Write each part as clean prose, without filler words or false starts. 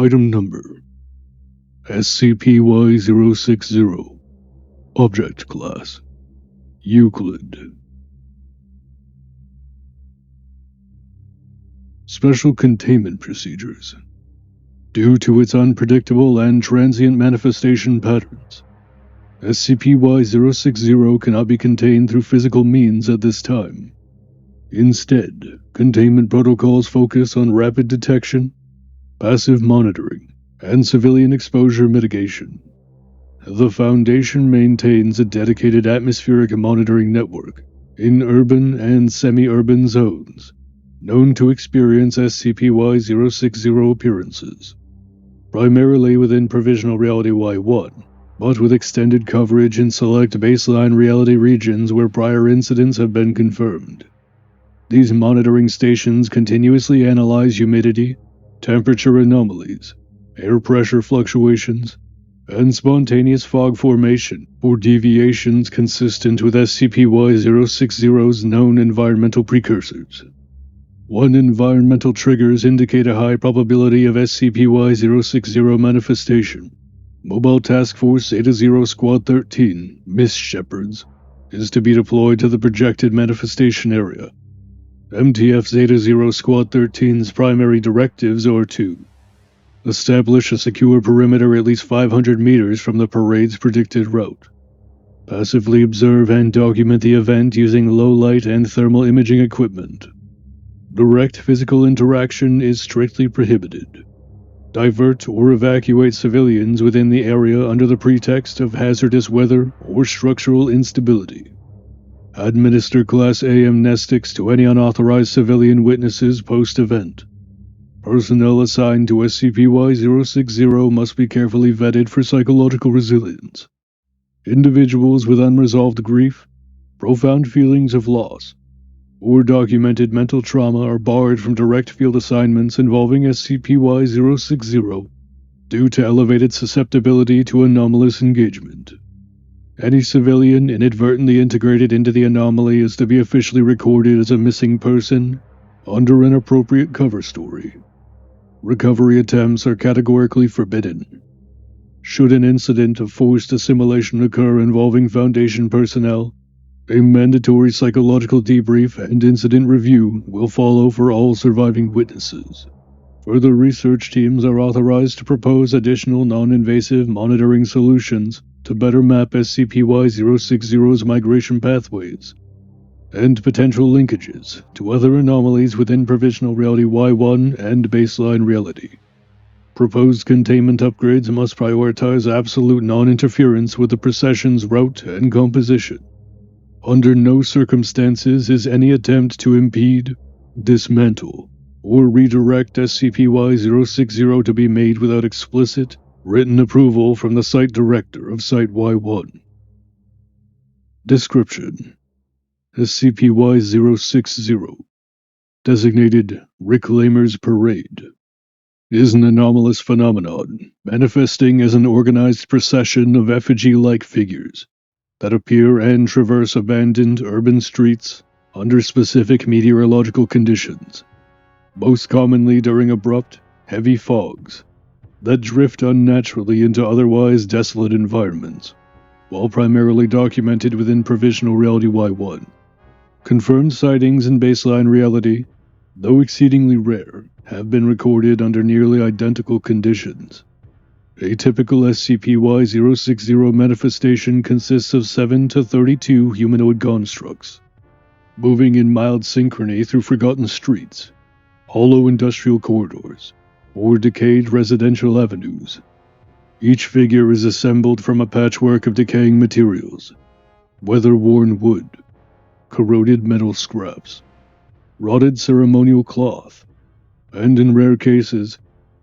Item Number SCP-Y-060. Object Class Euclid. Special Containment Procedures. Due to its unpredictable and transient manifestation patterns, SCP-Y-060 cannot be contained through physical means at this time. Instead, containment protocols focus on rapid detection, passive monitoring, and civilian exposure mitigation. The Foundation maintains a dedicated atmospheric monitoring network in urban and semi-urban zones, known to experience SCP-Y-060 appearances, primarily within Provisional Reality-Y-1, but with extended coverage in select baseline reality regions where prior incidents have been confirmed. These monitoring stations continuously analyze humidity, temperature anomalies, air pressure fluctuations, and spontaneous fog formation for deviations consistent with SCP-Y-060's known environmental precursors. When environmental triggers indicate a high probability of SCP-Y-060 manifestation, Mobile Task Force Zeta-0 Squad 13, Miss Shepherds, is to be deployed to the projected manifestation area. MTF Zeta-0 Squad 13's primary directives are to establish a secure perimeter at least 500 meters from the parade's predicted route. Passively observe and document the event using low-light and thermal imaging equipment. Direct physical interaction is strictly prohibited. Divert or evacuate civilians within the area under the pretext of hazardous weather or structural instability. Administer Class A amnestics to any unauthorized civilian witnesses post-event. Personnel assigned to SCP-Y-060 must be carefully vetted for psychological resilience. Individuals with unresolved grief, profound feelings of loss, or documented mental trauma are barred from direct field assignments involving SCP-Y-060 due to elevated susceptibility to anomalous engagement. Any civilian inadvertently integrated into the anomaly is to be officially recorded as a missing person under an appropriate cover story. Recovery attempts are categorically forbidden. Should an incident of forced assimilation occur involving Foundation personnel, a mandatory psychological debrief and incident review will follow for all surviving witnesses. Further research teams are authorized to propose additional non-invasive monitoring solutions to better map SCP-Y-060's migration pathways and potential linkages to other anomalies within Provisional Reality-Y-1 and baseline reality. Proposed containment upgrades must prioritize absolute non-interference with the procession's route and composition. Under no circumstances is any attempt to impede, dismantle, or redirect SCP-Y-060 to be made without explicit, written approval from the Site Director of Site-Y1. Description: SCP-Y-060, designated Reclaimer's Parade, is an anomalous phenomenon manifesting as an organized procession of effigy-like figures that appear and traverse abandoned urban streets under specific meteorological conditions, most commonly during abrupt, heavy fogs that drift unnaturally into otherwise desolate environments, while primarily documented within Provisional Reality-Y-1. Confirmed sightings in baseline reality, though exceedingly rare, have been recorded under nearly identical conditions. A typical SCP-Y-060 manifestation consists of 7 to 32 humanoid constructs, moving in mild synchrony through forgotten streets, hollow industrial corridors, or decayed residential avenues. Each figure is assembled from a patchwork of decaying materials, weather-worn wood, corroded metal scraps, rotted ceremonial cloth, and in rare cases,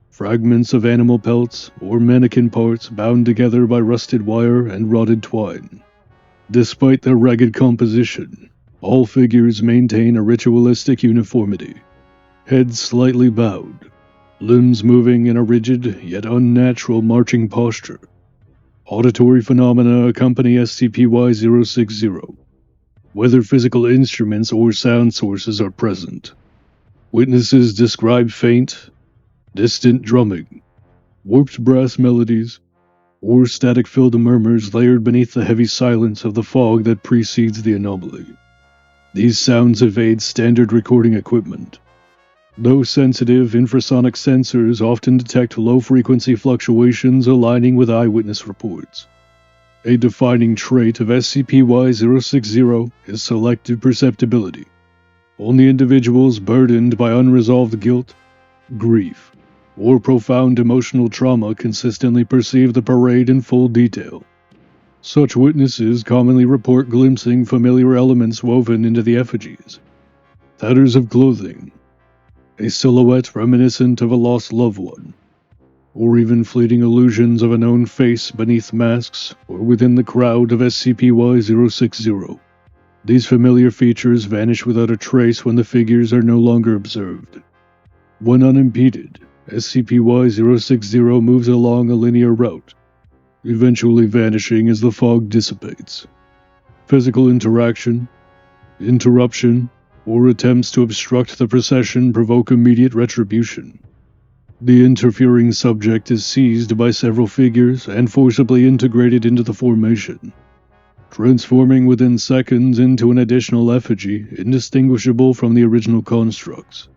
fragments of animal pelts or mannequin parts bound together by rusted wire and rotted twine. Despite their ragged composition, all figures maintain a ritualistic uniformity. Heads slightly bowed, limbs moving in a rigid yet unnatural marching posture. Auditory phenomena accompany SCP-Y-060, whether physical instruments or sound sources are present. Witnesses describe faint, distant drumming, warped brass melodies, or static-filled murmurs layered beneath the heavy silence of the fog that precedes the anomaly. These sounds evade standard recording equipment. Though sensitive, infrasonic sensors often detect low-frequency fluctuations aligning with eyewitness reports. A defining trait of SCP-Y-060 is selective perceptibility. Only individuals burdened by unresolved guilt, grief, or profound emotional trauma consistently perceive the parade in full detail. Such witnesses commonly report glimpsing familiar elements woven into the effigies. Tatters of clothing, a silhouette reminiscent of a lost loved one, or even fleeting illusions of a known face beneath masks or within the crowd of SCP-Y-060. These familiar features vanish without a trace when the figures are no longer observed. When unimpeded, SCP-Y-060 moves along a linear route, eventually vanishing as the fog dissipates. Physical interaction, interruption, or attempts to obstruct the procession provoke immediate retribution. The interfering subject is seized by several figures and forcibly integrated into the formation, transforming within seconds into an additional effigy indistinguishable from the original constructs.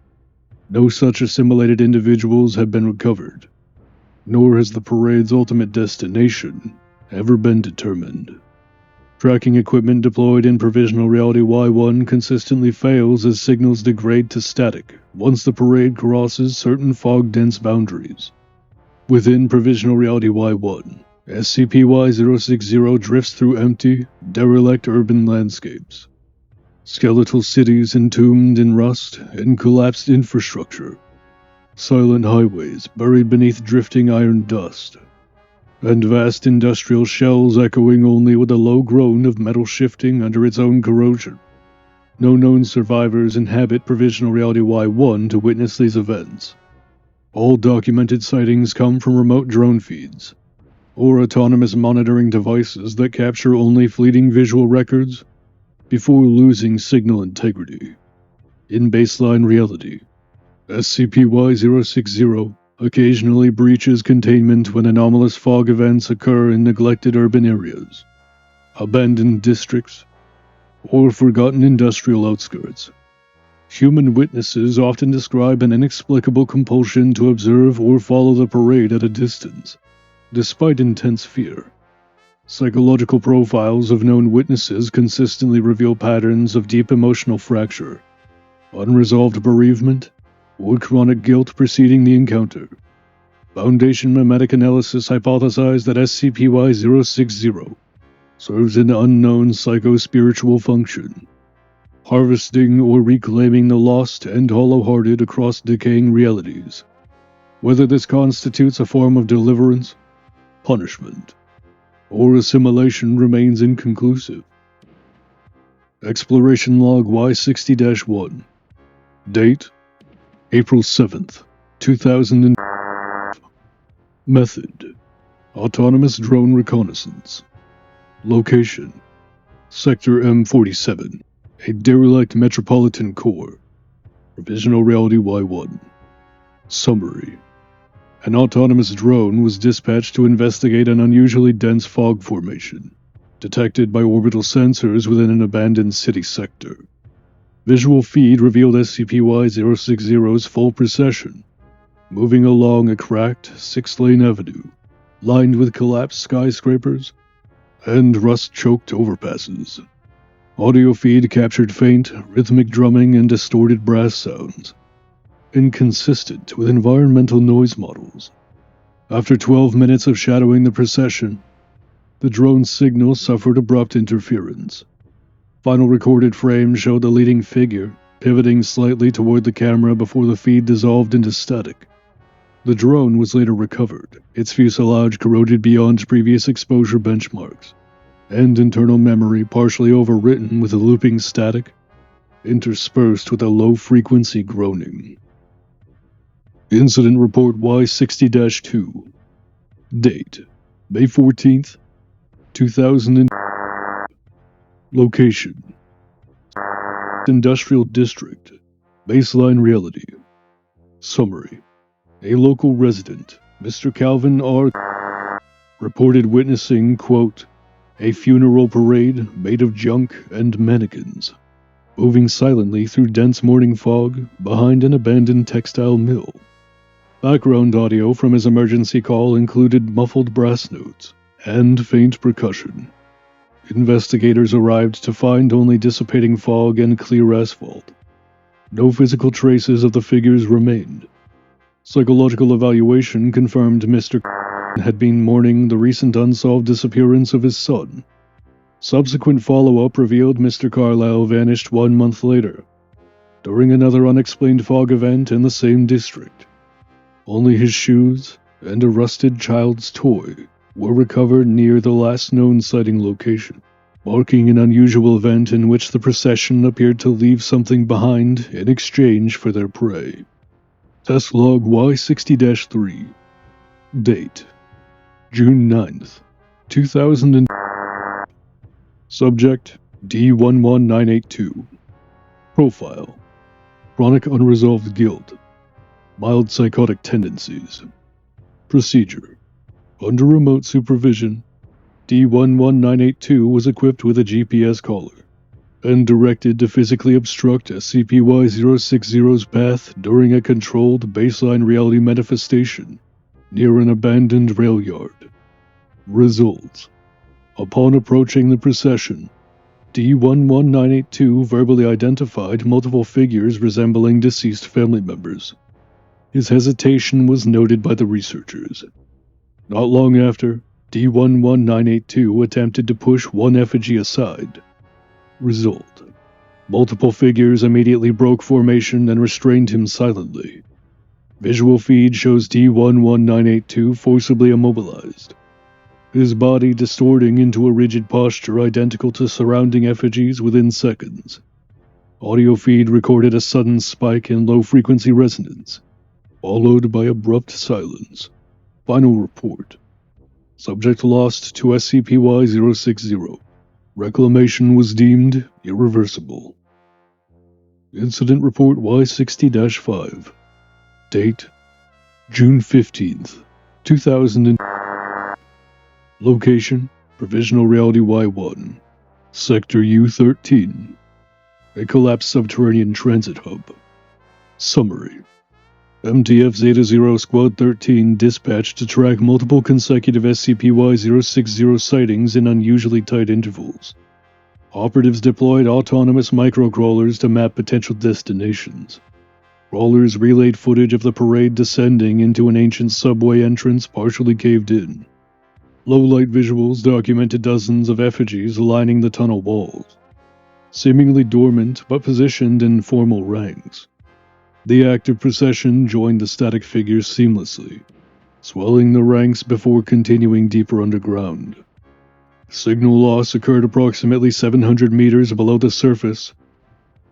No such assimilated individuals have been recovered, nor has the parade's ultimate destination ever been determined. Tracking equipment deployed in Provisional Reality-Y-1 consistently fails as signals degrade to static once the parade crosses certain fog-dense boundaries. Within Provisional Reality-Y-1, SCP-Y-060 drifts through empty, derelict urban landscapes. Skeletal cities entombed in rust and collapsed infrastructure. Silent highways buried beneath drifting iron dust. And vast industrial shells echoing only with a low groan of metal shifting under its own corrosion. No known survivors inhabit Provisional Reality-Y-1 to witness these events. All documented sightings come from remote drone feeds, or autonomous monitoring devices that capture only fleeting visual records before losing signal integrity. In baseline reality, SCP-Y-060 occasionally breaches containment when anomalous fog events occur in neglected urban areas, abandoned districts, or forgotten industrial outskirts. Human witnesses often describe an inexplicable compulsion to observe or follow the parade at a distance, despite intense fear. Psychological profiles of known witnesses consistently reveal patterns of deep emotional fracture, unresolved bereavement, or chronic guilt preceding the encounter. Foundation Memetic Analysis hypothesized that SCP-Y-060 serves an unknown psycho-spiritual function, harvesting or reclaiming the lost and hollow-hearted across decaying realities. Whether this constitutes a form of deliverance, punishment, or assimilation remains inconclusive. Exploration Log Y60-1. Date: April 7th, 2000. Method: Autonomous Drone Reconnaissance. Location: Sector M47, a derelict metropolitan core. Provisional Reality-Y-1. Summary: An autonomous drone was dispatched to investigate an unusually dense fog formation, detected by orbital sensors within an abandoned city sector. Visual feed revealed SCP-Y-060's full procession, moving along a cracked, six-lane avenue, lined with collapsed skyscrapers and rust-choked overpasses. Audio feed captured faint, rhythmic drumming and distorted brass sounds, inconsistent with environmental noise models. After 12 minutes of shadowing the procession, the drone's signal suffered abrupt interference. Final recorded frames showed the leading figure pivoting slightly toward the camera before the feed dissolved into static. The drone was later recovered, its fuselage corroded beyond previous exposure benchmarks, and internal memory partially overwritten with a looping static, interspersed with a low-frequency groaning. Incident Report Y60-2. Date: May 14th, 2000. Location: Industrial District. Baseline reality. Summary: A local resident, Mr. Calvin R. reported witnessing, quote, a funeral parade made of junk and mannequins, moving silently through dense morning fog behind an abandoned textile mill. Background audio from his emergency call included muffled brass notes and faint percussion. Investigators arrived to find only dissipating fog and clear asphalt. No physical traces of the figures remained. Psychological evaluation confirmed Mr. had been mourning the recent unsolved disappearance of his son. Subsequent follow-up revealed Mr. Carlyle vanished 1 month later, during another unexplained fog event in the same district. Only his shoes and a rusted child's toy were recovered near the last known sighting location, marking an unusual event in which the procession appeared to leave something behind in exchange for their prey. Test Log Y60-3. Date: June 9th, 2000. Subject: D11982. Profile: chronic unresolved guilt. Mild psychotic tendencies. Procedure: under remote supervision, D11982 was equipped with a GPS collar and directed to physically obstruct SCP-Y-060's path during a controlled baseline reality manifestation near an abandoned rail yard. Results: upon approaching the procession, D11982 verbally identified multiple figures resembling deceased family members. His hesitation was noted by the researchers. Not long after, D11982 attempted to push one effigy aside. Result: multiple figures immediately broke formation and restrained him silently. Visual feed shows D11982 forcibly immobilized, his body distorting into a rigid posture identical to surrounding effigies within seconds. Audio feed recorded a sudden spike in low-frequency resonance, followed by abrupt silence. Final report: subject lost to SCP-Y-060. Reclamation was deemed irreversible. Incident Report Y60-5. Date: June 15th, 2000. Location: Provisional Reality-Y-1. Sector U-13. A collapsed subterranean transit hub. Summary: MTF Zeta Zero Squad 13 dispatched to track multiple consecutive SCP-Y-060 sightings in unusually tight intervals. Operatives deployed autonomous microcrawlers to map potential destinations. Crawlers relayed footage of the parade descending into an ancient subway entrance partially caved in. Low-light visuals documented dozens of effigies lining the tunnel walls, seemingly dormant but positioned in formal ranks. The active procession joined the static figures seamlessly, swelling the ranks before continuing deeper underground. Signal loss occurred approximately 700 meters below the surface,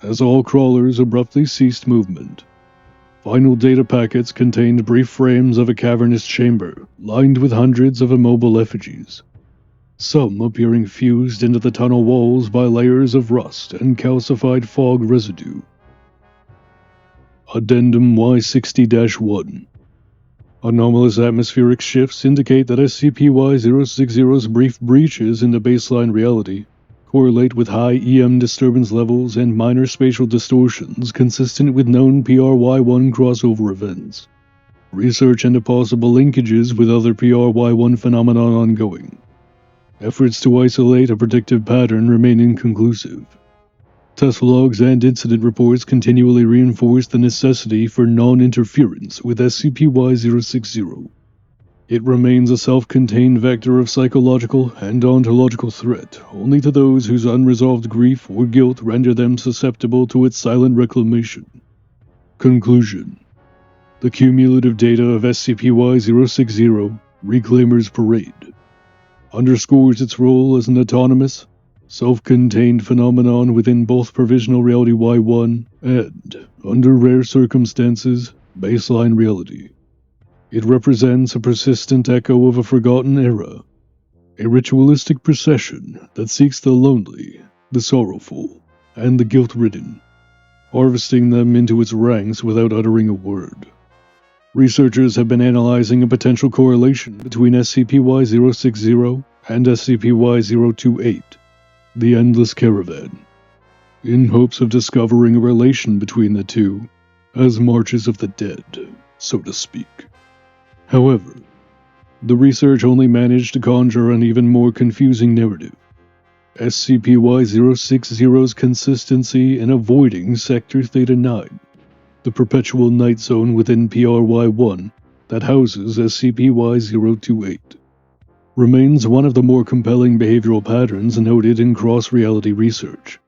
as all crawlers abruptly ceased movement. Final data packets contained brief frames of a cavernous chamber, lined with hundreds of immobile effigies, some appearing fused into the tunnel walls by layers of rust and calcified fog residue. Addendum Y60-1. Anomalous atmospheric shifts indicate that SCP-Y-060's brief breaches into baseline reality correlate with high EM disturbance levels and minor spatial distortions consistent with known PRY-1 crossover events. Research into possible linkages with other PRY-1 phenomena ongoing. Efforts to isolate a predictive pattern remain inconclusive. Test logs and incident reports continually reinforce the necessity for non-interference with SCP-Y-060. It remains a self-contained vector of psychological and ontological threat only to those whose unresolved grief or guilt render them susceptible to its silent reclamation. Conclusion: the cumulative data of SCP-Y-060, Reclaimer's Parade, underscores its role as an autonomous, self-contained phenomenon within both Provisional Reality-Y-1 and, under rare circumstances, baseline reality. It represents a persistent echo of a forgotten era, a ritualistic procession that seeks the lonely, the sorrowful, and the guilt-ridden, harvesting them into its ranks without uttering a word. Researchers have been analyzing a potential correlation between SCP-Y-060 and SCP-Y-028, the Endless Caravan, in hopes of discovering a relation between the two, as marches of the dead, so to speak. However, the research only managed to conjure an even more confusing narrative. SCP-Y-060's consistency in avoiding Sector Theta-9, the perpetual night zone within PRY-1 that houses SCP-Y-028, remains one of the more compelling behavioral patterns noted in cross-reality research.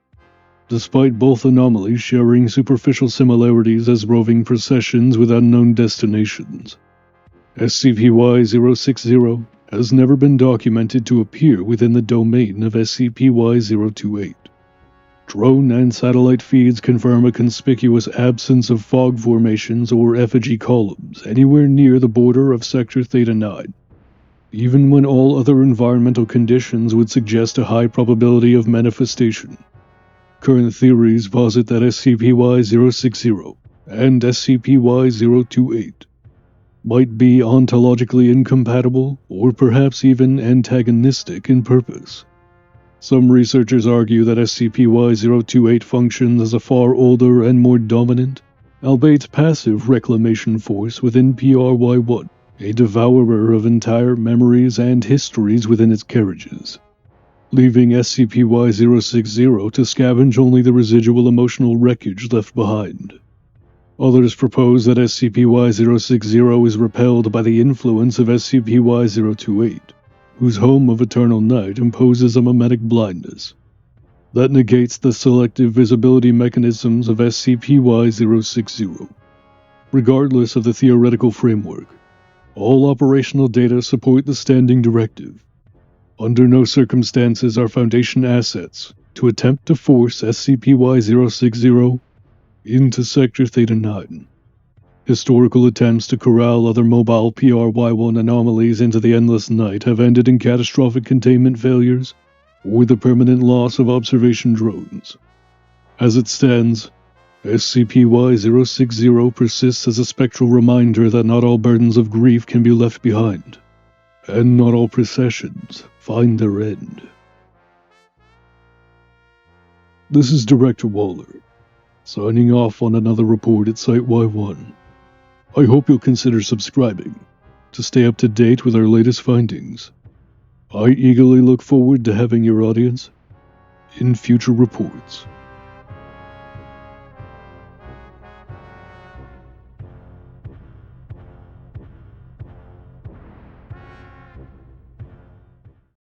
Despite both anomalies sharing superficial similarities as roving processions with unknown destinations, SCP-Y-060 has never been documented to appear within the domain of SCP-Y-028. Drone and satellite feeds confirm a conspicuous absence of fog formations or effigy columns anywhere near the border of Sector Theta-9, even when all other environmental conditions would suggest a high probability of manifestation. Current theories posit that SCP-Y-060 and SCP-Y-028 might be ontologically incompatible or perhaps even antagonistic in purpose. Some researchers argue that SCP-Y-028 functions as a far older and more dominant, albeit passive reclamation force within PRY-1, a devourer of entire memories and histories within its carriages, leaving SCP-Y-060 to scavenge only the residual emotional wreckage left behind. Others propose that SCP-Y-060 is repelled by the influence of SCP-Y-028, whose home of eternal night imposes a mimetic blindness that negates the selective visibility mechanisms of SCP-Y-060. Regardless of the theoretical framework, all operational data support the standing directive. Under no circumstances are Foundation assets to attempt to force SCP-Y-060 into Sector Theta-9. Historical attempts to corral other mobile PRY-1 anomalies into the Endless Night have ended in catastrophic containment failures or the permanent loss of observation drones. As it stands, SCP-Y-060 persists as a spectral reminder that not all burdens of grief can be left behind, and not all processions find their end. This is Director Waller, signing off on another report at Site-Y1. I hope you'll consider subscribing to stay up to date with our latest findings. I eagerly look forward to having your audience in future reports.